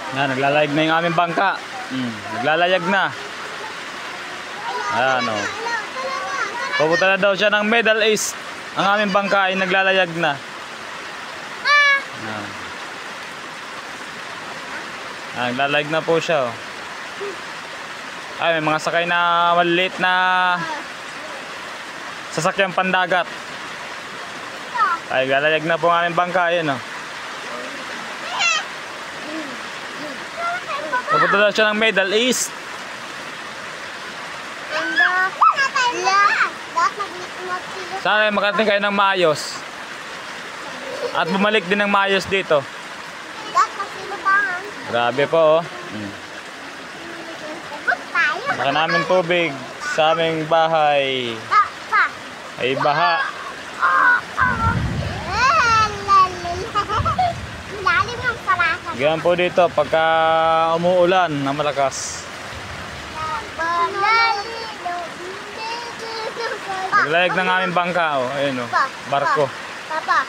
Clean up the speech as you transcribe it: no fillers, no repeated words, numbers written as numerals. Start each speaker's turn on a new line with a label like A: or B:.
A: Yan, naglalayag na yung aming bangka. Naglalayag na. Ayan o. Pupunta na daw siya ng Middle East. Ang aming bangka ay naglalayag na. Ayan. Naglalayag na po siya o. Ay, may mga sakay na maliliit na sasakyang pandagat. Ay, naglalayag na po ang aming bangka. Ayan o. Pupunta daw siya ng Middle East. Sana makarating kayo ng maayos. At bumalik din ng maayos dito. Grabe po oh. Baka namin tubig sa aming bahay. Ay baha. Ganyan po dito pagka umuulan na malakas. Naglayag ng aming bangka oh. Ayun oh. Barko.
B: Papa.